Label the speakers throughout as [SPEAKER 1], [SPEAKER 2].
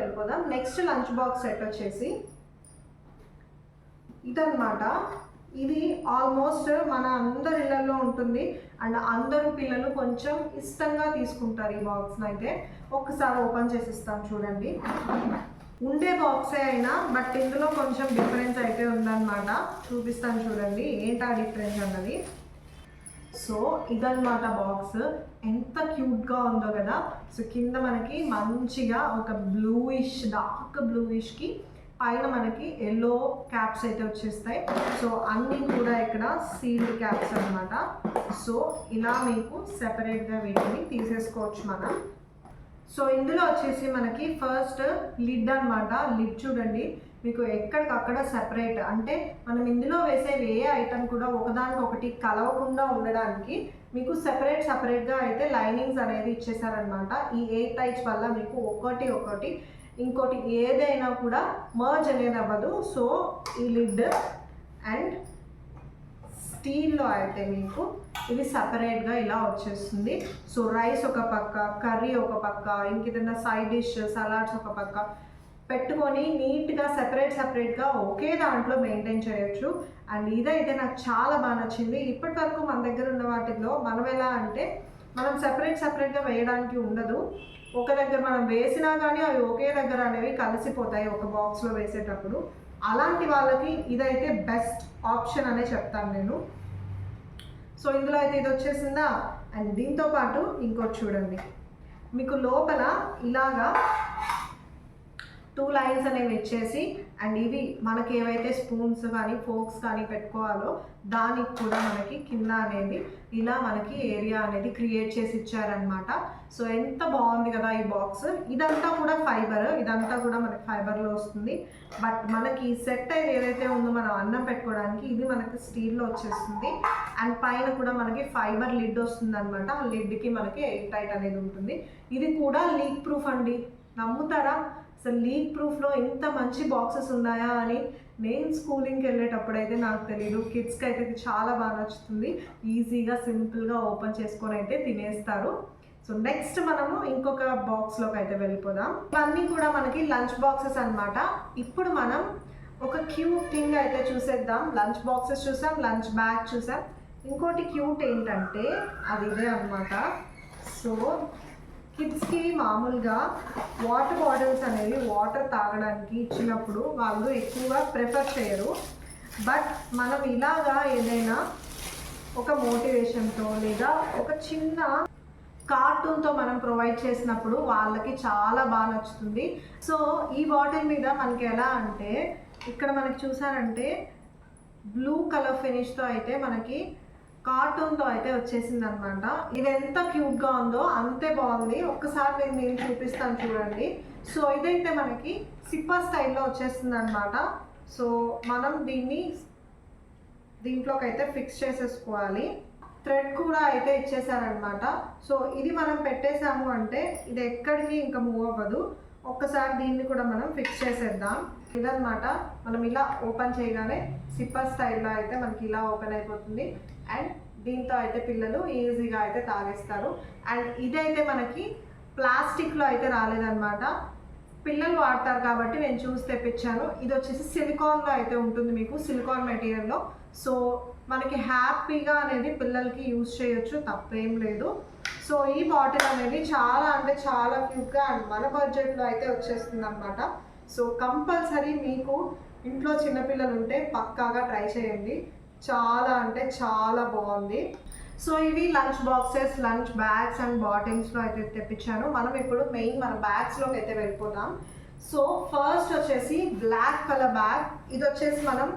[SPEAKER 1] వెళ్ళిపోదాం. Next lunch box set వచ్చేసి ఇదన్నమాట. ఇది ఆల్మోస్ట్ మన అందరి ఇళ్లలో ఉంటుంది అండ్ అందరూ పిల్లలు కొంచెం ఇష్టంగా తీసుకుంటారు ఈ బాక్స్ని. అయితే ఒక్కసారి ఓపెన్ చేసిస్తాను చూడండి. ఉండే బాక్సే అయినా బట్ ఇందులో కొంచెం డిఫరెన్స్ అయితే ఉందన్నమాట. చూపిస్తాను చూడండి ఏంటా డిఫరెన్స్ అన్నది. సో ఇదన్నమాట బాక్స్. ఎంత క్యూట్గా ఉందో కదా. సో కింద మనకి మంచిగా ఒక బ్లూయిష్ డార్క్ బ్లూయిష్కి పైన మనకి ఎల్లో క్యాప్స్ అయితే వచ్చేస్తాయి. సో అన్నీ కూడా ఇక్కడ సీల్డ్ క్యాప్స్ అనమాట. సో ఇలా మీకు సెపరేట్గా వీటిని తీసేసుకోవచ్చు మనం. సో ఇందులో వచ్చేసి మనకి ఫస్ట్ లిడ్ అనమాట. లిడ్ చూడండి మీకు ఎక్కడికక్కడ సెపరేట్, అంటే మనం ఇందులో వేసే ఏ ఐటమ్ కూడా ఒకదానికొకటి కలవకుండా ఉండడానికి మీకు సెపరేట్గా అయితే లైనింగ్స్ అనేది ఇచ్చేసారనమాట. ఈ 8 టైప్స్ వల్ల మీకు ఒకటి ఇంకోటి ఏదైనా కూడా మర్జ్ అనేది అవ్వదు. సో ఈ లిడ్ అండ్ స్టీల్లో అయితే మీకు ఇది సపరేట్గా ఇలా వచ్చేస్తుంది. సో రైస్ ఒక పక్క, కర్రీ ఒక పక్క, ఇంకేదైనా సైడ్ డిష్ సలాడ్స్ ఒక పక్క పెట్టుకొని నీట్గా సెపరేట్గా ఒకే దాంట్లో మెయింటైన్ చేయొచ్చు. అండ్ ఇదైతే నాకు చాలా బాగా నచ్చింది. ఇప్పటి వరకు మన దగ్గర ఉన్న వాటిల్లో మనం ఎలా అంటే మనం సెపరేట్గా వేయడానికి ఉండదు. ఒక దగ్గర మనం వేసినా కానీ అవి ఒకే దగ్గర అనేవి కలిసిపోతాయి ఒక బాక్స్లో వేసేటప్పుడు. అలాంటి వాళ్ళకి ఇదైతే బెస్ట్ ఆప్షన్ అనే చెప్తాను నేను. సో ఇందులో అయితే ఇది వచ్చేసిందా. అండ్ దీంతో పాటు ఇంకోటి చూడండి, మీకు లోపల ఇలాగా 2 లైన్స్ అనేవి ఇచ్చేసి అండ్ ఇవి మనకి ఏవైతే స్పూన్స్ కానీ ఫోక్స్ కానీ పెట్టుకోవాలో దానికి కూడా మనకి కింద అనేది ఇలా మనకి ఏరియా అనేది క్రియేట్ చేసి ఇచ్చారనమాట. సో ఎంత బాగుంది కదా ఈ బాక్స్. ఇదంతా కూడా ఫైబర్, ఇదంతా కూడా మనకి ఫైబర్లో వస్తుంది. బట్ మనకి సెట్ అయితే ఏదైతే ఉందో మనం అన్నం పెట్టుకోవడానికి ఇది మనకి స్టీల్లో వచ్చేస్తుంది. అండ్ పైన కూడా మనకి ఫైబర్ లిడ్ వస్తుంది అనమాట. ఆ లిడ్కి మనకి ఎయిర్ టైట్ అనేది ఉంటుంది. ఇది కూడా లీక్ ప్రూఫ్ అండి. నమ్ముతారా? అసలు లీక్ ప్రూఫ్లో ఇంత మంచి బాక్సెస్ ఉన్నాయా అని నేను స్కూలింగ్కి వెళ్ళేటప్పుడు అయితే నాకు తెలియదు. కిడ్స్కి అయితే ఇది చాలా బాగా నచ్చుతుంది. ఈజీగా సింపుల్గా ఓపెన్ చేసుకొని అయితే తినేస్తారు. సో నెక్స్ట్ మనము ఇంకొక బాక్స్లోకి అయితే వెళ్ళిపోదాం. ఇవన్నీ కూడా మనకి లంచ్ బాక్సెస్ అనమాట. ఇప్పుడు మనం ఒక క్యూట్ థింగ్ అయితే చూసేద్దాం. లంచ్ బాక్సెస్ చూసాం, లంచ్ బ్యాగ్ చూసాం. ఇంకోటి క్యూట్ ఏంటంటే అది ఇదే అనమాట. సో కిడ్స్కి మామూలుగా వాటర్ బాటిల్స్ అనేవి వాటర్ తాగడానికి ఇచ్చినప్పుడు వాళ్ళు ఎక్కువగా ప్రిఫర్ చేయరు. బట్ మనం ఇలాగా ఏదైనా ఒక మోటివేషన్తో లేదా ఒక చిన్న కార్టూన్తో మనం ప్రొవైడ్ చేసినప్పుడు వాళ్ళకి చాలా బాగా నచ్చుతుంది. సో ఈ బాటిల్ మీద మనకి ఎలా అంటే ఇక్కడ మనకి చూసారంటే బ్లూ కలర్ ఫినిష్తో అయితే మనకి కార్టూన్తో అయితే వచ్చేసింది అనమాట. ఇది ఎంత క్యూట్గా ఉందో అంతే బాగుంది. ఒక్కసారి నేను చూపిస్తాను చూడండి. సో ఇదైతే మనకి సిప్పర్ స్టైల్లో వచ్చేస్తుంది అనమాట. సో మనం దీంట్లోకి అయితే ఫిక్స్ చేసేసుకోవాలి. థ్రెడ్ కూడా అయితే ఇచ్చేసారనమాట. సో ఇది మనం పెట్టేసాము అంటే ఇది ఎక్కడికి ఇంకా మూవ్ అవ్వదు. ఒక్కసారి దీన్ని కూడా మనం ఫిక్స్ చేసేద్దాం. ఇదన్నమాట. మనం ఇలా ఓపెన్ చేయగానే సిప్పర్ స్టైల్లో అయితే మనకి ఇలా ఓపెన్ అయిపోతుంది. అండ్ దీంతో అయితే పిల్లలు ఈజీగా అయితే తాగేస్తారు. అండ్ ఇదైతే మనకి ప్లాస్టిక్లో అయితే రాలేదన్నమాట. పిల్లలు వాడతారు కాబట్టి నేను చూసి తెప్పించాను. ఇది వచ్చేసి సిలికాన్లో అయితే ఉంటుంది, మీకు సిలికాన్ మెటీరియల్లో. సో మనకి హ్యాపీగా అనేది పిల్లలకి యూజ్ చేయొచ్చు, తప్పేం లేదు. సో ఈ బాటిల్ అనేది చాలా అంటే చాలా క్యూట్గా అండ్ మన బడ్జెట్లో అయితే వచ్చేస్తుంది అనమాట. సో కంపల్సరీ మీకు ఇంట్లో చిన్నపిల్లలు ఉంటే పక్కాగా ట్రై చేయండి. చాలా అంటే చాలా బాగుంది. సో ఇవి lunch boxes, lunch bags and బాటిల్స్లో అయితే తెప్పించాను. మనం ఇప్పుడు మెయిన్ మన బ్యాగ్స్లోకి అయితే వెళ్ళిపోదాం. సో ఫస్ట్ వచ్చేసి బ్లాక్ కలర్ బ్యాగ్. ఇది వచ్చేసి మనం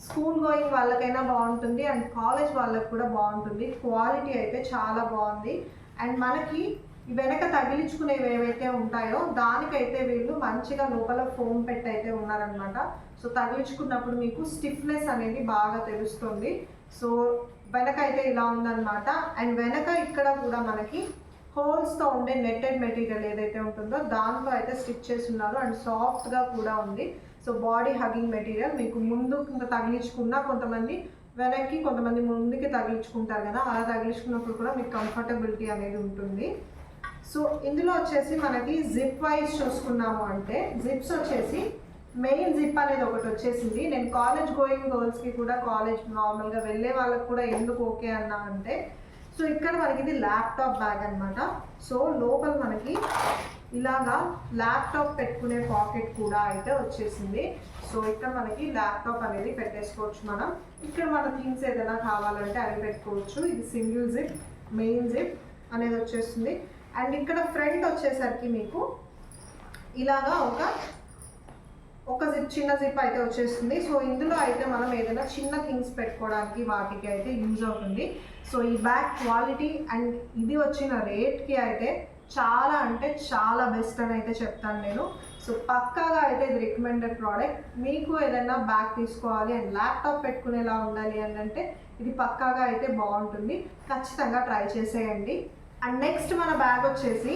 [SPEAKER 1] స్కూల్ గోయింగ్ వాళ్ళకైనా బాగుంటుంది అండ్ కాలేజ్ వాళ్ళకి కూడా బాగుంటుంది. క్వాలిటీ అయితే చాలా బాగుంది. అండ్ మనకి వెనక తగిలించుకునేవి ఏవైతే ఉంటాయో దానికైతే వీళ్ళు మంచిగా లోపల ఫోమ్ పెట్టి అయితే ఉన్నారనమాట. సో తగిలించుకున్నప్పుడు మీకు స్టిఫ్నెస్ అనేది బాగా తెలుస్తుంది. సో వెనక అయితే ఇలా ఉందన్నమాట. అండ్ వెనక ఇక్కడ కూడా మనకి హోల్స్తో ఉండే నెట్టెడ్ మెటీరియల్ ఏదైతే ఉంటుందో దాంతో అయితే స్టిచ్ చేసి ఉన్నారు. అండ్ సాఫ్ట్గా కూడా ఉంది. So body hugging material. మీకు ముందు తగిలించుకున్నా కొంతమంది వెనక్కి, కొంతమంది ముందుకి తగిలించుకుంటారు కదా, అలా తగిలించుకున్నప్పుడు కూడా మీకు కంఫర్టబిలిటీ అనేది ఉంటుంది. సో ఇందులో వచ్చేసి మనకి జిప్ వైజ్ చూసుకున్నాము అంటే జిప్స్ వచ్చేసి మెయిన్ జిప్ అనేది ఒకటి వచ్చేసింది. నేను కాలేజ్ గోయింగ్ గర్ల్స్కి కూడా, కాలేజ్ నార్మల్గా వెళ్ళే వాళ్ళకి కూడా ఎందుకు ఓకే అన్నా అంటే, సో ఇక్కడ మనకి ఇది ల్యాప్టాప్ బ్యాగ్ అనమాట. సో లోపల మనకి ఇలాగా ల్యాప్టాప్ పెట్టుకునే పాకెట్ కూడా అయితే వచ్చేసింది. సో ఇక్కడ మనకి ల్యాప్టాప్ అనేది పెట్టేసుకోవచ్చు మనం. ఇక్కడ మన థింగ్స్ ఏదైనా కావాలంటే అవి పెట్టుకోవచ్చు. ఇది సింగిల్ జిప్, మెయిన్ జిప్ అనేది వచ్చేస్తుంది. అండ్ ఇక్కడ ఫ్రంట్ వచ్చేసరికి మీకు ఇలాగా ఒక జిప్, చిన్న జిప్ అయితే వచ్చేస్తుంది. సో ఇందులో అయితే మనం ఏదైనా చిన్న థింగ్స్ పెట్టుకోవడానికి వాటికి అయితే యూజ్ అవుతుంది. సో ఈ బ్యాగ్ క్వాలిటీ అండ్ ఇది వచ్చిన రేట్కి అయితే చాలా అంటే చాలా బెస్ట్ అని అయితే చెప్తాను నేను. సో పక్కాగా అయితే ఇది రికమెండెడ్ ప్రోడక్ట్. మీకు ఏదైనా బ్యాగ్ తీసుకోవాలి అండ్ ల్యాప్టాప్ పెట్టుకునేలా ఉండాలి అని అంటే ఇది పక్కాగా అయితే బాగుంటుంది. ఖచ్చితంగా ట్రై చేసేయండి. అండ్ నెక్స్ట్ మన బ్యాగ్ వచ్చేసి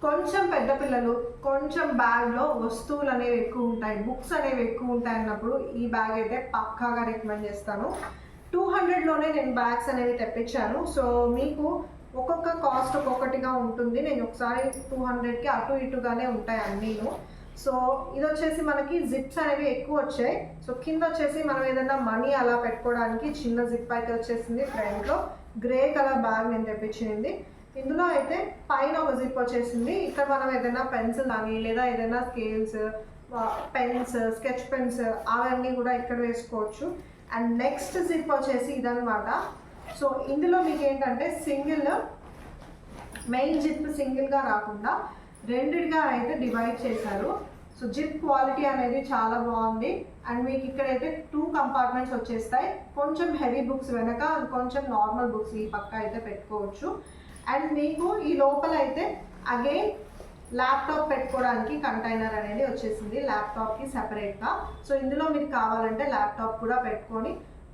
[SPEAKER 1] కొంచెం పెద్ద పిల్లలు, కొంచెం బ్యాగ్లో వస్తువులు అనేవి ఎక్కువ ఉంటాయి, బుక్స్ అనేవి ఎక్కువ ఉంటాయి అన్నప్పుడు ఈ బ్యాగ్ అయితే పక్కాగా రికమెండ్ చేస్తాను. 200లోనే నేను బ్యాగ్స్ అనేవి తెప్పించాను. సో మీకు ఒక్కొక్క కాస్ట్ ఒక్కొక్కటిగా ఉంటుంది. నేను ఒకసారి 200కి అటు ఇటుగానే ఉంటాయి అన్నీను. సో ఇది వచ్చేసి మనకి జిప్స్ అనేవి ఎక్కువ వచ్చాయి. సో కింద వచ్చేసి మనం ఏదైనా మనీ అలా పెట్టుకోవడానికి చిన్న జిప్ అయితే వచ్చేసింది. ఫ్రంట్లో గ్రే కలర్ బ్యాగ్ నేను తెప్పించింది. ఇందులో అయితే పైన ఒక జిప్ వచ్చేసింది. ఇక్కడ మనం ఏదైనా పెన్సిల్ కానీ లేదా ఏదైనా స్కేల్స్, పెన్స్, స్కెచ్ పెన్స్ అవన్నీ కూడా ఇక్కడ వేసుకోవచ్చు. అండ్ నెక్స్ట్ జిప్ వచ్చేసి ఇదనమాట. సో ఇందులో మీకు ఏంటంటే సింగిల్ మెయిన్ జిప్ సింగిల్గా రాకుండా రెండిటిగా అయితే డివైడ్ చేశారు. సో జిప్ క్వాలిటీ అనేది చాలా బాగుంది. అండ్ మీకు ఇక్కడైతే 2 కంపార్ట్మెంట్స్ వచ్చేస్తాయి. కొంచెం హెవీ బుక్స్ వెనక, కొంచెం నార్మల్ బుక్స్ ఈ పక్క అయితే పెట్టుకోవచ్చు. అండ్ మీకు ఈ లోపల అయితే అగైన్ ల్యాప్టాప్ పెట్టుకోవడానికి కంటైనర్ అనేది వచ్చేసింది, ల్యాప్టాప్కి సెపరేట్గా. సో ఇందులో మీకు కావాలంటే ల్యాప్టాప్ కూడా పెట్టుకొని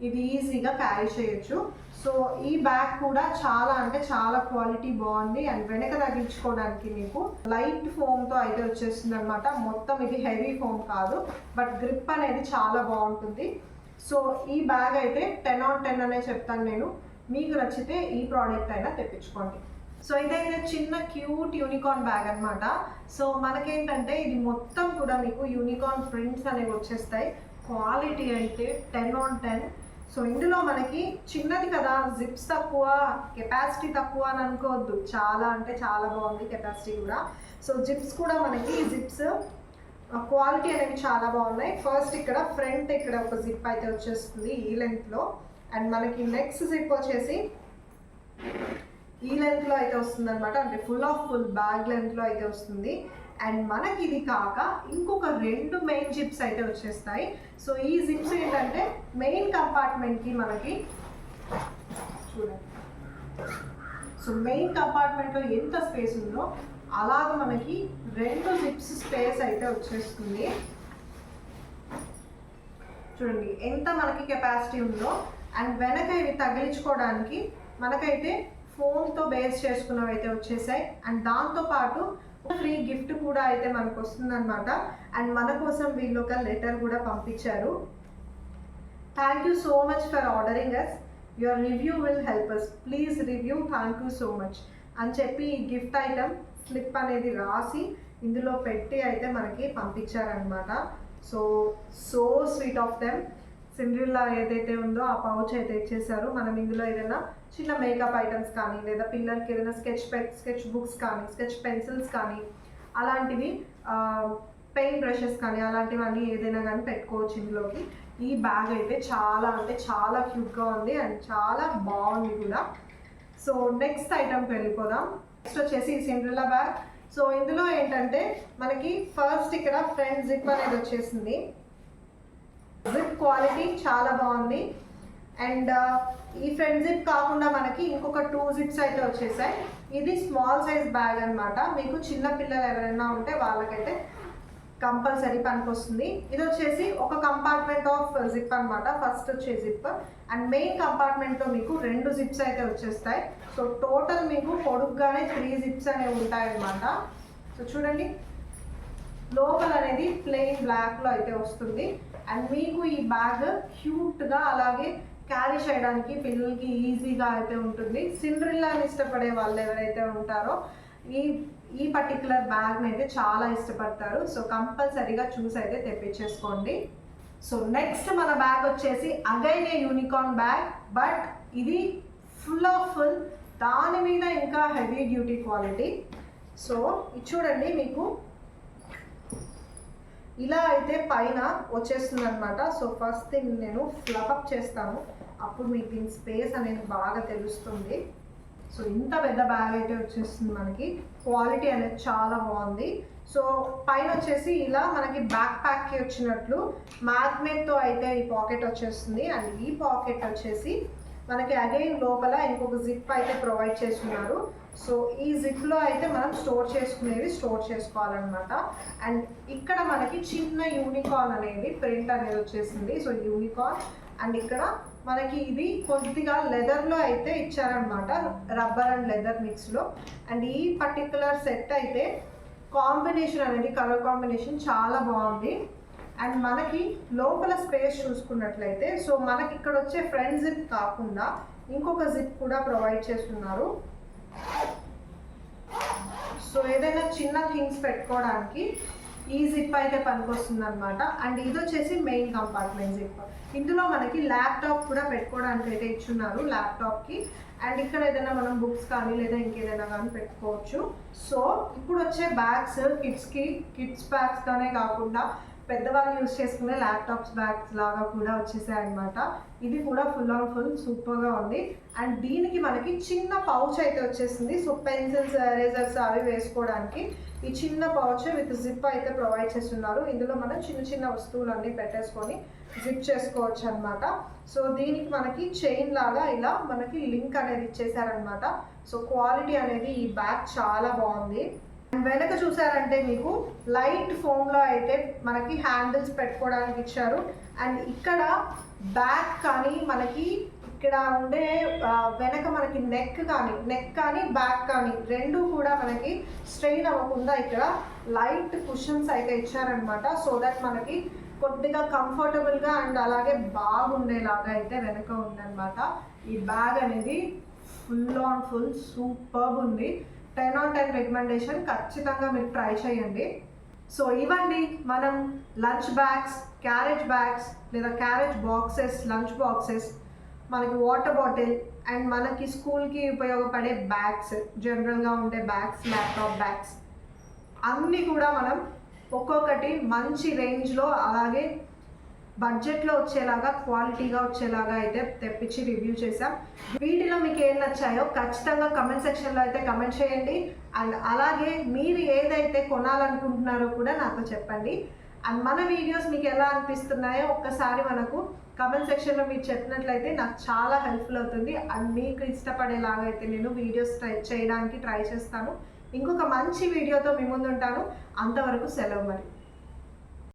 [SPEAKER 1] ఇది ఈజీగా క్యారీ చేయొచ్చు. సో ఈ బ్యాగ్ కూడా చాలా అంటే చాలా క్వాలిటీ బాగుంది. అండ్ వెనక తగ్గించుకోవడానికి మీకు లైట్ ఫోమ్తో అయితే వచ్చేస్తుంది అనమాట. మొత్తం ఇది హెవీ ఫోమ్ కాదు, బట్ గ్రిప్ అనేది చాలా బాగుంటుంది. సో ఈ బ్యాగ్ అయితే 10 on 10 అనే చెప్తాను నేను. మీకు నచ్చితే ఈ ప్రోడక్ట్ అయినా తెప్పించుకోండి. సో ఇదైతే చిన్న క్యూట్ యూనికార్న్ బ్యాగ్ అనమాట. సో మనకేంటంటే ఇది మొత్తం కూడా మీకు యూనికార్న్ ప్రింట్స్ అనేవి వచ్చేస్తాయి. క్వాలిటీ అయితే 10 on 10. సో ఇందులో మనకి చిన్నది కదా, జిప్స్ తక్కువ, కెపాసిటీ తక్కువ అని అనుకోవద్దు. చాలా అంటే చాలా బాగుంది కెపాసిటీ కూడా. సో జిప్స్ కూడా మనకి జిప్స్ క్వాలిటీ అనేవి చాలా బాగున్నాయి. ఫస్ట్ ఇక్కడ ఫ్రంట్ ఇక్కడ ఒక జిప్ అయితే వచ్చేస్తుంది ఈ లెంత్లో. అండ్ మనకి నెక్స్ట్ జిప్ వచ్చేసి ఈ లెంత్లో అయితే వస్తుంది అనమాట. అంటే ఫుల్ బ్యాగ్ లెంత్లో అయితే వస్తుంది. అండ్ మనకి ఇది కాక ఇంకొక 2 మెయిన్ జిప్స్ అయితే వచ్చేస్తాయి. సో ఈ జిప్స్ ఏంటంటే మెయిన్ కంపార్ట్మెంట్కి మనకి చూడండి. సో మెయిన్ కంపార్ట్మెంట్లో ఎంత స్పేస్ ఉందో అలాగే మనకి 2 జిప్స్ స్పేస్ అయితే వచ్చేస్తుంది. చూడండి ఎంత మనకి కెపాసిటీ ఉందో. అండ్ వెనక ఇవి తగిలించుకోవడానికి మనకైతే ఫోన్తో బేస్ చేసుకున్నవి అయితే వచ్చేసాయి. అండ్ దాంతోపాటు ఫ్రీ గిఫ్ట్ కూడా అయితే మనకు వస్తుందన్నమాట. అండ్ మన కోసం వీళ్ళు ఒక లెటర్ కూడా పంపించారు. Thank you so much for ordering us, your review will help us, please review, thank you so much అని చెప్పి ఈ గిఫ్ట్ ఐటమ్ స్లిప్ అనేది రాసి ఇందులో పెట్టి అయితే మనకి పంపించారనమాట. So sweet of them. Cinderella ఏదైతే ఉందో ఆ పౌచ్ అయితే ఇచ్చేసారు. మనం ఇందులో ఏదైనా చిన్న మేకప్ ఐటమ్స్ కానీ లేదా పిల్లలకి ఏదైనా స్కెచ్ బుక్స్ కానీ, స్కెచ్ పెన్సిల్స్ కానీ, అలాంటివి పెయింట్ బ్రషెస్ కానీ అలాంటివన్నీ ఏదైనా కానీ పెట్టుకోవచ్చు ఇందులోకి. ఈ బ్యాగ్ అయితే చాలా అంటే చాలా క్యూట్గా ఉంది అండ్ చాలా బాగుంది కూడా. సో నెక్స్ట్ ఐటమ్కి వెళ్ళిపోదాం. నెక్స్ట్ వచ్చేసి ఈ సిండ్రిల్లా బ్యాగ్. సో ఇందులో ఏంటంటే మనకి ఫస్ట్ ఇక్కడ ఫ్రంట్ జిప్ అనేది వచ్చేసింది. జిప్ క్వాలిటీ చాలా బాగుంది. అండ్ ఈ ఫ్రంట్ జిప్ కాకుండా మనకి ఇంకొక 2 జిప్స్ అయితే వచ్చేసాయి. ఇది స్మాల్ సైజ్ బ్యాగ్ అనమాట. మీకు చిన్న పిల్లలు ఎవరైనా ఉంటే వాళ్ళకైతే కంపల్సరీ పనికొస్తుంది. ఇది వచ్చేసి ఒక కంపార్ట్మెంట్ ఆఫ్ జిప్ అనమాట. ఫస్ట్ వచ్చే జిప్ అండ్ మెయిన్ కంపార్ట్మెంట్లో మీకు 2 జిప్స్ అయితే వచ్చేస్తాయి. సో టోటల్ మీకు పొడుగ్గానే 3 జిప్స్ అనేవి ఉంటాయన్నమాట. సో చూడండి, లోపల అనేది ప్లెయిన్ బ్లాక్లో అయితే వస్తుంది. అండ్ మీకు ఈ బ్యాగ్ క్యూట్గా అలాగే క్యారీ చేయడానికి పిల్లలకి ఈజీగా అయితే ఉంటుంది. సిండ్రిల్లాని ఇష్టపడే వాళ్ళు ఎవరైతే ఉంటారో ఈ పర్టికులర్ బ్యాగ్ని అయితే చాలా ఇష్టపడతారు. సో కంపల్సరీగా చూసి అయితే తెప్పించేసుకోండి. సో నెక్స్ట్ మన బ్యాగ్ వచ్చేసి again A unicorn bag, but ఇది ఫుల్ దాని మీద ఇంకా హెవీ డ్యూటీ క్వాలిటీ. సో ఇది చూడండి, మీకు ఇలా అయితే పైన వచ్చేస్తుంది అనమాట. సో ఫస్ట్ థింగ్ నేను ఫ్లప్ చేస్తాను, అప్పుడు మీకు దీని స్పేస్ అనేది బాగా తెలుస్తుంది. సో ఇంత పెద్ద బ్యాగ్ అయితే వచ్చేస్తుంది మనకి. క్వాలిటీ అనేది చాలా బాగుంది. సో పైన వచ్చేసి ఇలా మనకి బ్యాక్ ప్యాక్కి వచ్చినట్లు మ్యాగ్నెట్తో అయితే ఈ పాకెట్ వచ్చేస్తుంది. అండ్ ఈ పాకెట్ వచ్చేసి మనకి అగైన్ లోపల ఇంకొక జిప్ అయితే ప్రొవైడ్ చేస్తున్నారు. సో ఈ జిప్లో అయితే మనం స్టోర్ చేసుకోవాలన్నమాట. అండ్ ఇక్కడ మనకి చిన్న యూనికార్న్ అనేది ప్రింట్ అనేది వచ్చేసింది. సో యూనికార్న్ అండ్ ఇక్కడ మనకి ఇది కొద్దిగా లెదర్లో అయితే ఇచ్చారనమాట, రబ్బర్ అండ్ లెదర్ మిక్స్లో. అండ్ ఈ పర్టికులర్ సెట్ అయితే కాంబినేషన్ అనేది కలర్ కాంబినేషన్ చాలా బాగుంది. అండ్ మనకి లోపల స్పేస్ చూసుకున్నట్లయితే సో మనకి ఇక్కడ వచ్చే ఫ్రంట్ జిప్ కాకుండా ఇంకొక జిప్ కూడా ప్రొవైడ్ చేస్తున్నారు. సో ఏదైనా చిన్న థింగ్స్ పెట్టుకోవడానికి ఈ జిప్ అయితే పనికొస్తుంది అనమాట. అండ్ ఇది వచ్చేసి మెయిన్ కంపార్ట్మెంట్ జిప్. ఇందులో మనకి ల్యాప్టాప్ కూడా పెట్టుకోవడానికి అయితే ఇచ్చున్నారు, ల్యాప్టాప్కి. అండ్ ఇక్కడ ఏదైనా మనం బుక్స్ కానీ లేదా ఇంకేదైనా కానీ పెట్టుకోవచ్చు. సో ఇప్పుడు వచ్చే బ్యాగ్స్ కిడ్స్ బ్యాగ్స్ కానీ కాకుండా పెద్దవాళ్ళు యూజ్ చేసుకునే ల్యాప్టాప్స్ బ్యాగ్స్ లాగా కూడా వచ్చేసాయి అనమాట. ఇది కూడా ఫుల్ సూపర్గా ఉంది. అండ్ దీనికి మనకి చిన్న పౌచ్ అయితే వచ్చేసింది. సో పెన్సిల్స్, ఎరేజర్స్ అవి వేసుకోవడానికి ఈ చిన్న పౌచ్ విత్ జిప్ అయితే ప్రొవైడ్ చేస్తున్నారు. ఇందులో మనం చిన్న వస్తువులన్నీ పెట్టేసుకొని జిప్ చేసుకోవచ్చు అనమాట. సో దీనికి మనకి చైన్ లాగా ఇలా మనకి లింక్ అనేది ఇచ్చేసారనమాట. సో క్వాలిటీ అనేది ఈ బ్యాగ్ చాలా బాగుంది. అండ్ వెనక చూసారంటే మీకు లైట్ ఫోమ్లో అయితే మనకి హ్యాండిల్స్ పెట్టుకోవడానికి ఇచ్చారు. అండ్ ఇక్కడ బ్యాక్ కానీ మనకి ఇక్కడ ఉండే వెనక మనకి నెక్ కానీ బ్యాక్ కానీ రెండు కూడా మనకి స్ట్రెయిన్ అవ్వకుండా ఇక్కడ లైట్ కుషన్స్ అయితే ఇచ్చారనమాట. సో దట్ మనకి కొద్దిగా కంఫర్టబుల్గా అండ్ అలాగే బాగుండేలాగా అయితే వెనక ఉందన్నమాట. ఈ బ్యాగ్ అనేది ఫుల్ సూపర్బ్ ఉంది. 10/10 రికమెండేషన్. ఖచ్చితంగా మీరు ట్రై చేయండి. సో ఇవండి మనం లంచ్ బ్యాగ్స్, క్యారేజ్ బ్యాగ్స్ లేదా క్యారేజ్ బాక్సెస్, లంచ్ బాక్సెస్, మనకి వాటర్ బాటిల్ అండ్ మనకి స్కూల్కి ఉపయోగపడే బ్యాగ్స్, జనరల్గా ఉండే బ్యాగ్స్, ల్యాప్టాప్ బ్యాగ్స్ అన్నీ కూడా మనం ఒక్కొక్కటి మంచి రేంజ్లో అలాగే బడ్జెట్లో వచ్చేలాగా, క్వాలిటీగా వచ్చేలాగా అయితే తెప్పించి రివ్యూ చేసాం. వీటిలో మీకు ఏం నచ్చాయో ఖచ్చితంగా కమెంట్ సెక్షన్లో అయితే కమెంట్ చేయండి. అండ్ అలాగే మీరు ఏదైతే కొనాలనుకుంటున్నారో కూడా నాతో చెప్పండి. అండ్ మన వీడియోస్ మీకు ఎలా అనిపిస్తున్నాయో ఒక్కసారి మనకు కమెంట్ సెక్షన్లో మీరు చెప్పినట్లయితే నాకు చాలా హెల్ప్ఫుల్ అవుతుంది. అండ్ మీకు ఇష్టపడేలాగా అయితే నేను వీడియోస్ చేయడానికి ట్రై చేస్తాను. ఇంకొక మంచి వీడియోతో మీ ముందు ఉంటాను. అంతవరకు సెలవు మరి.